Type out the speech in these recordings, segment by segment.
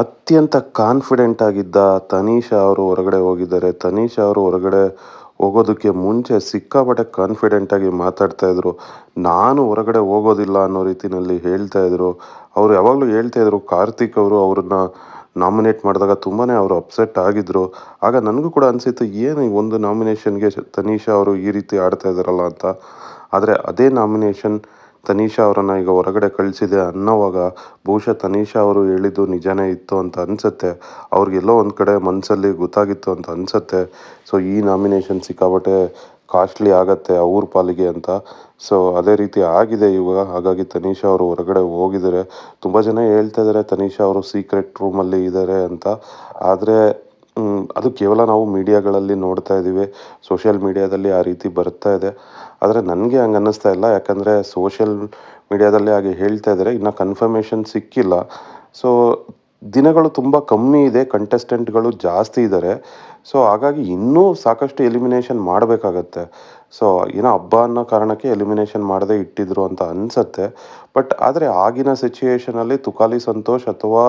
ಅತ್ಯಂತ ಕಾನ್ಫಿಡೆಂಟ್ ಆಗಿದ್ದ ತನೀಶಾ ಅವರು ಹೊರಗಡೆ ಹೋಗಿದ್ದಾರೆ. ತನೀಶಾ ಅವರು ಹೊರಗಡೆ ಹೋಗೋದಕ್ಕೆ ಮುಂಚೆ ಸಿಕ್ಕಾಪಟ್ಟೆ ಕಾನ್ಫಿಡೆಂಟಾಗಿ ಮಾತಾಡ್ತಾ ಇದ್ರು. ನಾನು ಹೊರಗಡೆ ಹೋಗೋದಿಲ್ಲ ಅನ್ನೋ ರೀತಿನಲ್ಲಿ ಹೇಳ್ತಾ ಇದ್ರು. ಅವರು ಯಾವಾಗಲೂ ಹೇಳ್ತಾ ಇದ್ರು ಕಾರ್ತಿಕ್ ಅವರು ಅವ್ರನ್ನ ನಾಮಿನೇಟ್ ಮಾಡಿದಾಗ ತುಂಬಾ ಅವರು ಅಪ್ಸೆಟ್ ಆಗಿದ್ರು. ಆಗ ನನಗೂ ಕೂಡ ಅನಿಸಿತ್ತು ಏನು ಈ ಒಂದು ನಾಮಿನೇಷನ್ಗೆ ತನೀಶಾ ಅವರು ಈ ರೀತಿ ಆಡ್ತಾ ಇದ್ದಾರಲ್ಲ ಅಂತ. ಆದರೆ ಅದೇ ನಾಮಿನೇಷನ್ ತನೀಶಾ ಅವರನ್ನು ಈಗ ಹೊರಗಡೆ ಕಳಿಸಿದೆ ಅನ್ನೋವಾಗ ಬಹುಶಃ ತನೀಶಾ ಅವರು ಹೇಳಿದ್ದು ನಿಜನೇ ಇತ್ತು ಅಂತ ಅನಿಸುತ್ತೆ. ಅವ್ರಿಗೆಲ್ಲೋ ಒಂದು ಕಡೆ ಮನಸ್ಸಲ್ಲಿ ಗೊತ್ತಾಗಿತ್ತು ಅಂತ ಅನಿಸುತ್ತೆ. ಸೊ ಈ ನಾಮಿನೇಷನ್ ಸಿಕ್ಕಾಪಟ್ಟೆ ಕಾಸ್ಟ್ಲಿ ಆಗತ್ತೆ ಅವ್ರ ಪಾಲಿಗೆ ಅಂತ. ಸೊ ಅದೇ ರೀತಿ ಆಗಿದೆ ಇವಾಗ. ಹಾಗಾಗಿ ತನೀಶಾ ಅವರು ಹೊರಗಡೆ ಹೋಗಿದ್ದಾರೆ. ತುಂಬ ಜನ ಹೇಳ್ತಾ ಇದ್ದಾರೆ ತನೀಶಾ ಅವರು ಸೀಕ್ರೆಟ್ ರೂಮಲ್ಲಿ ಇದ್ದಾರೆ ಅಂತ. ಆದರೆ ಅದು ಕೇವಲ ನಾವು ಮೀಡಿಯಾಗಳಲ್ಲಿ ನೋಡ್ತಾ ಇದ್ದೀವಿ. ಸೋಷಿಯಲ್ ಮೀಡಿಯಾದಲ್ಲಿ ಆ ರೀತಿ ಬರ್ತಾ ಇದೆ. ಆದರೆ ನನಗೆ ಹಂಗೆ ಅನ್ನಿಸ್ತಾ ಇಲ್ಲ. ಯಾಕಂದರೆ ಸೋಷಿಯಲ್ ಮೀಡಿಯಾದಲ್ಲಿ ಹಾಗೆ ಹೇಳ್ತಾ ಇದ್ದಾರೆ. ಇನ್ನು ಕನ್ಫರ್ಮೇಷನ್ ಸಿಕ್ಕಿಲ್ಲ. ಸೊ ದಿನಗಳು ತುಂಬ ಕಮ್ಮಿ ಇದೆ. ಕಂಟೆಸ್ಟೆಂಟ್ಗಳು ಜಾಸ್ತಿ ಇದ್ದಾರೆ. ಸೊ ಹಾಗಾಗಿ ಇನ್ನೂ ಸಾಕಷ್ಟು ಎಲಿಮಿನೇಷನ್ ಮಾಡಬೇಕಾಗತ್ತೆ. ಸೊ ಏನೋ ಹಬ್ಬ ಅನ್ನೋ ಕಾರಣಕ್ಕೆ ಎಲಿಮಿನೇಷನ್ ಮಾಡದೇ ಇಟ್ಟಿದ್ರು ಅಂತ ಅನಿಸತ್ತೆ. ಬಟ್ ಆದರೆ ಆಗಿನ ಸಿಚುಯೇಷನಲ್ಲಿ ತುಕಾಲಿ ಸಂತೋಷ್ ಅಥವಾ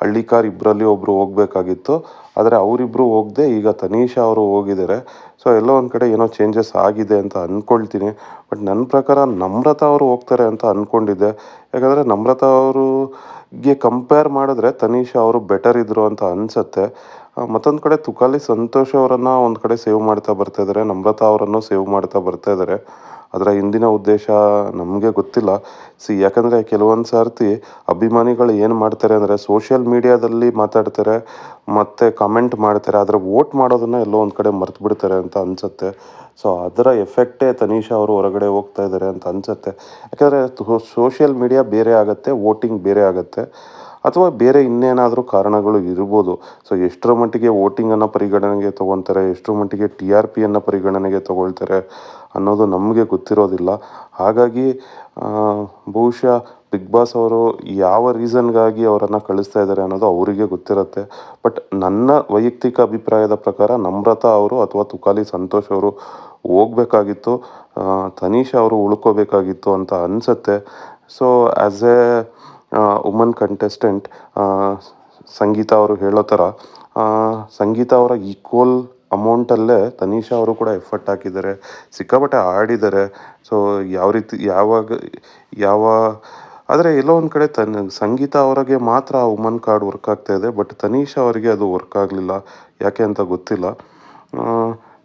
ಹಳ್ಳಿಕಾರ್ ಇಬ್ಬರಲ್ಲಿ ಒಬ್ಬರು ಹೋಗಬೇಕಾಗಿತ್ತು. ಆದರೆ ಅವರಿಬ್ಬರು ಹೋಗದೆ ಈಗ ತನೀಶಾ ಅವರು ಹೋಗಿದ್ದಾರೆ. ಸೊ ಎಲ್ಲೋ ಒಂದು ಕಡೆ ಏನೋ ಚೇಂಜಸ್ ಆಗಿದೆ ಅಂತ ಅಂದ್ಕೊಳ್ತೀನಿ. ಬಟ್ ನನ್ನ ಪ್ರಕಾರ ನಮ್ರತಾ ಅವರು ಹೋಗ್ತಾರೆ ಅಂತ ಅಂದ್ಕೊಂಡಿದ್ದೆ. ಯಾಕಂದರೆ ನಮ್ರತಾ ಅವರಿಗೆ ಕಂಪೇರ್ ಮಾಡಿದ್ರೆ ತನೀಶಾ ಅವರು ಬೆಟರ್ ಇದ್ದರು ಅಂತ ಅನಿಸತ್ತೆ. ಮತ್ತೊಂದು ಕಡೆ ತುಕಾಲಿ ಸಂತೋಷ್ ಅವರನ್ನು ಒಂದು ಕಡೆ ಸೇವ್ ಮಾಡ್ತಾ ಬರ್ತಾಯಿದ್ದಾರೆ. ನಮ್ರತಾ ಅವರನ್ನು ಸೇವ್ ಮಾಡ್ತಾ ಬರ್ತಾಯಿದ್ದಾರೆ. ಅದರ ಹಿಂದಿನ ಉದ್ದೇಶ ನಮಗೆ ಗೊತ್ತಿಲ್ಲ. ಯಾಕಂದರೆ ಕೆಲವೊಂದು ಸರ್ತಿ ಅಭಿಮಾನಿಗಳು ಏನು ಮಾಡ್ತಾರೆ ಅಂದರೆ ಸೋಷಿಯಲ್ ಮೀಡಿಯಾದಲ್ಲಿ ಮಾತಾಡ್ತಾರೆ ಮತ್ತು ಕಮೆಂಟ್ ಮಾಡ್ತಾರೆ. ಆದರೆ ವೋಟ್ ಮಾಡೋದನ್ನು ಎಲ್ಲೋ ಒಂದು ಕಡೆ ಮರ್ತು ಬಿಡ್ತಾರೆ ಅಂತ ಅನಿಸುತ್ತೆ. ಸೊ ಅದರ ಎಫೆಕ್ಟೇ ತನೀಶಾ ಅವರು ಹೊರಗಡೆ ಹೋಗ್ತಾ ಇದ್ದಾರೆ ಅಂತ ಅನಿಸುತ್ತೆ. ಯಾಕಂದರೆ ಸೋಷಿಯಲ್ ಮೀಡಿಯಾ ಬೇರೆ ಆಗುತ್ತೆ, ವೋಟಿಂಗ್ ಬೇರೆ ಆಗುತ್ತೆ. ಅಥವಾ ಬೇರೆ ಇನ್ನೇನಾದರೂ ಕಾರಣಗಳು ಇರ್ಬೋದು. ಸೊ ಎಷ್ಟರ ಮಟ್ಟಿಗೆ ವೋಟಿಂಗನ್ನು ಪರಿಗಣನೆಗೆ ತೊಗೊತಾರೆ, ಎಷ್ಟರ ಮಟ್ಟಿಗೆ TRPಯನ್ನು ಪರಿಗಣನೆಗೆ ತೊಗೊಳ್ತಾರೆ ಅನ್ನೋದು ನಮಗೆ ಗೊತ್ತಿರೋದಿಲ್ಲ. ಹಾಗಾಗಿ ಬಹುಶಃ ಬಿಗ್ ಬಾಸ್ ಅವರು ಯಾವ ರೀಸನ್ಗಾಗಿ ಅವರನ್ನು ಕಳಿಸ್ತಾ ಇದ್ದಾರೆ ಅನ್ನೋದು ಅವರಿಗೆ ಗೊತ್ತಿರುತ್ತೆ. ಬಟ್ ನನ್ನ ವೈಯಕ್ತಿಕ ಅಭಿಪ್ರಾಯದ ಪ್ರಕಾರ ನಮ್ರತಾ ಅವರು ಅಥವಾ ತುಕಾಲಿ ಸಂತೋಷ್ ಅವರು ಹೋಗಬೇಕಾಗಿತ್ತು. ತನೀಶಾ ಅವರು ಉಳ್ಕೋಬೇಕಾಗಿತ್ತು ಅಂತ ಅನಿಸುತ್ತೆ. So as a woman contestant Sangeetha ಅವರು ಹೇಳೋ ಥರ ಸಂಗೀತ ಅವರ ಈಕ್ವಲ್ ಅಮೌಂಟಲ್ಲೇ ತನೀಶಾ ಅವರು ಕೂಡ ಎಫರ್ಟ್ ಹಾಕಿದ್ದಾರೆ, ಸಿಕ್ಕಾಪಟ್ಟೆ ಆಡಿದ್ದಾರೆ. ಸೊ ಯಾವ ರೀತಿ ಯಾವ ಆದರೆ ಎಲ್ಲೋ ಒಂದು ಕಡೆ ಸಂಗೀತ ಅವರಿಗೆ ಮಾತ್ರ ಆ ವುಮನ್ ಕಾರ್ಡ್ ವರ್ಕ್ ಆಗ್ತಾ ಇದೆ. ಬಟ್ ತನೀಶಾ ಅವರಿಗೆ ಅದು ವರ್ಕ್ ಆಗಲಿಲ್ಲ. ಯಾಕೆ ಅಂತ ಗೊತ್ತಿಲ್ಲ.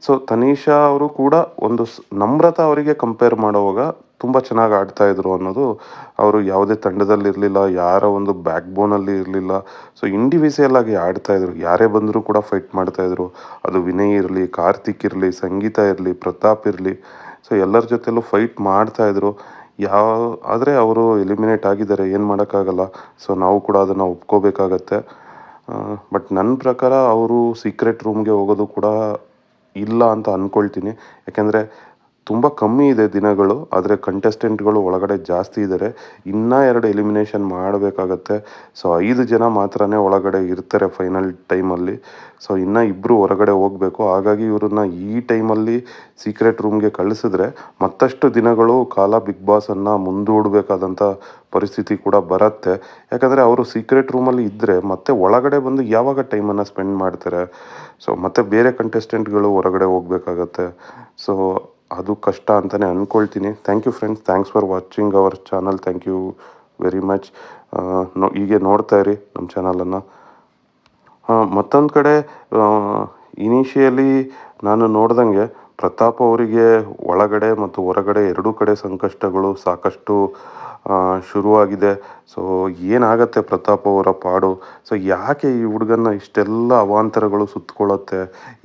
ಸೊ ತನೀಶಾ ಅವರು ಕೂಡ ಒಂದು ನಮ್ರತಾ ಅವರಿಗೆ ಕಂಪೇರ್ ಮಾಡುವಾಗ ತುಂಬ ಚೆನ್ನಾಗಿ ಆಡ್ತಾಯಿದ್ರು ಅನ್ನೋದು, ಅವರು ಯಾವುದೇ ತಂಡದಲ್ಲಿರಲಿಲ್ಲ, ಯಾರ ಒಂದು ಬ್ಯಾಕ್ ಬೋನಲ್ಲಿ ಇರಲಿಲ್ಲ. ಸೊ ಇಂಡಿವಿಜುವಲ್ ಆಗಿ ಆಡ್ತಾಯಿದ್ರು. ಯಾರೇ ಬಂದರೂ ಕೂಡ ಫೈಟ್ ಮಾಡ್ತಾಯಿದ್ರು. ಅದು ವಿನಯ್ ಇರಲಿ, ಕಾರ್ತಿಕ್ ಇರಲಿ, ಸಂಗೀತ ಇರಲಿ, ಪ್ರತಾಪ್ ಇರಲಿ. ಸೊ ಎಲ್ಲರ ಜೊತೆಯಲ್ಲೂ ಫೈಟ್ ಮಾಡ್ತಾಯಿದ್ರು. ಆದರೆ ಅವರು ಎಲಿಮಿನೇಟ್ ಆಗಿದ್ದಾರೆ, ಏನು ಮಾಡೋಕ್ಕಾಗಲ್ಲ. ಸೊ ನಾವು ಕೂಡ ಅದನ್ನು ಒಪ್ಕೋಬೇಕಾಗತ್ತೆ. ಬಟ್ ನನ್ನ ಪ್ರಕಾರ ಅವರು ಸೀಕ್ರೆಟ್ ರೂಮ್ಗೆ ಹೋಗೋದು ಕೂಡ ಇಲ್ಲ ಅಂತ ಅಂದ್ಕೊಳ್ತೀನಿ. ಯಾಕೆಂದರೆ ತುಂಬ ಕಮ್ಮಿ ಇದೆ ದಿನಗಳು. ಆದರೆ ಕಂಟೆಸ್ಟೆಂಟ್ಗಳು ಒಳಗಡೆ ಜಾಸ್ತಿ ಇದ್ದಾರೆ. ಇನ್ನೂ 2 ಎಲಿಮಿನೇಷನ್ ಮಾಡಬೇಕಾಗತ್ತೆ. ಸೊ 5 ಜನ ಮಾತ್ರನೇ ಒಳಗಡೆ ಇರ್ತಾರೆ ಫೈನಲ್ ಟೈಮಲ್ಲಿ. ಸೊ ಇನ್ನೂ ಇಬ್ಬರು ಹೊರಗಡೆ ಹೋಗಬೇಕು. ಹಾಗಾಗಿ ಇವ್ರನ್ನ ಈ ಟೈಮಲ್ಲಿ ಸೀಕ್ರೆಟ್ ರೂಮ್ಗೆ ಕಳಿಸಿದ್ರೆ ಮತ್ತಷ್ಟು ದಿನಗಳು ಕಾಲ ಬಿಗ್ ಬಾಸನ್ನು ಮುಂದೂಡಬೇಕಾದಂಥ ಪರಿಸ್ಥಿತಿ ಕೂಡ ಬರುತ್ತೆ. ಯಾಕಂದರೆ ಅವರು ಸೀಕ್ರೆಟ್ ರೂಮಲ್ಲಿ ಇದ್ದರೆ ಮತ್ತೆ ಒಳಗಡೆ ಬಂದು ಯಾವಾಗ ಟೈಮನ್ನು ಸ್ಪೆಂಡ್ ಮಾಡ್ತಾರೆ. ಸೊ ಮತ್ತು ಬೇರೆ ಕಂಟೆಸ್ಟೆಂಟ್ಗಳು ಹೊರಗಡೆ ಹೋಗಬೇಕಾಗತ್ತೆ. ಸೊ ಅದು ಕಷ್ಟ ಅಂತಲೇ ಅಂದ್ಕೊಳ್ತೀನಿ. Thank you friends. Thanks for watching our channel. Thank you very much. ಹೀಗೆ ನೋಡ್ತಾ ಇರಿ ನಮ್ಮ ಚಾನಲನ್ನು. ಮತ್ತೊಂದು ಕಡೆ ಇನಿಷಿಯಲಿ ನಾನು ನೋಡ್ದಂಗೆ ಪ್ರತಾಪ್ ಅವರಿಗೆ ಒಳಗಡೆ ಮತ್ತು ಹೊರಗಡೆ ಎರಡೂ ಕಡೆ ಸಂಕಷ್ಟಗಳು ಸಾಕಷ್ಟು ಶುರುವಾಗಿದೆ. ಸೊ ಏನಾಗತ್ತೆ ಪ್ರತಾಪ್ ಅವರ ಪಾಡು? ಸೊ ಯಾಕೆ ಈ ಹುಡುಗನ್ನ ಇಷ್ಟೆಲ್ಲ ಅವಾಂತರಗಳು ಸುತ್ತಕೊಳ್ಳುತ್ತೆ?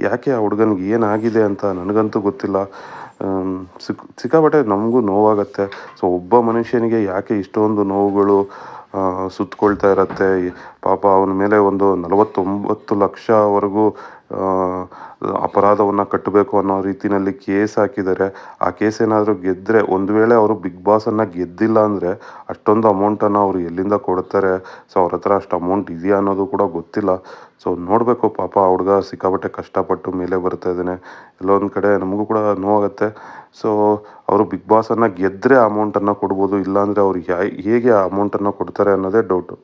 ಯಾಕೆ ಆ ಹುಡುಗನಿಗೆ ಏನಾಗಿದೆ ಅಂತ ನನಗಂತೂ ಗೊತ್ತಿಲ್ಲ. ಸಿಕ್ಕಾಪಟ್ಟೆ ನಮಗೂ ನೋವಾಗತ್ತೆ. ಸೊ ಒಬ್ಬ ಮನುಷ್ಯನಿಗೆ ಯಾಕೆ ಇಷ್ಟೊಂದು ನೋವುಗಳು ಸುತ್ತಕೊಳ್ತಾ ಇರತ್ತೆ? ಪಾಪ ಅವನ ಮೇಲೆ ಒಂದು 49 ಲಕ್ಷವರೆಗೂ ಅಪರಾಧವನ್ನು ಕಟ್ಟಬೇಕು ಅನ್ನೋ ರೀತಿಯಲ್ಲಿ ಕೇಸ್ ಹಾಕಿದ್ದಾರೆ. ಆ ಕೇಸ್ ಏನಾದರೂ ಗೆದ್ದರೆ, ಒಂದು ವೇಳೆ ಅವರು ಬಿಗ್ ಬಾಸನ್ನು ಗೆದ್ದಿಲ್ಲ ಅಂದರೆ ಅಷ್ಟೊಂದು ಅಮೌಂಟನ್ನು ಅವರು ಎಲ್ಲಿಂದ ಕೊಡ್ತಾರೆ? ಸೊ ಅವ್ರ ಹತ್ರ ಅಷ್ಟು ಅಮೌಂಟ್ ಇದೆಯಾ ಅನ್ನೋದು ಕೂಡ ಗೊತ್ತಿಲ್ಲ. ಸೊ ನೋಡಬೇಕು. ಪಾಪ ಆ ಹುಡುಗ ಸಿಕ್ಕಾಪಟ್ಟೆ ಕಷ್ಟಪಟ್ಟು ಮೇಲೆ ಬರ್ತಾ ಇದ್ದಾನೆ. ಎಲ್ಲೋ ಒಂದು ಕಡೆ ನಮಗೂ ಕೂಡ ನೋವಾಗುತ್ತೆ. ಸೊ ಅವರು ಬಿಗ್ ಬಾಸನ್ನು ಗೆದ್ದರೆ ಆ ಅಮೌಂಟನ್ನು ಕೊಡ್ಬೋದು. ಇಲ್ಲಾಂದರೆ ಅವ್ರು ಹೇಗೆ ಆ ಅಮೌಂಟನ್ನು ಕೊಡ್ತಾರೆ ಅನ್ನೋದೇ ಡೌಟು.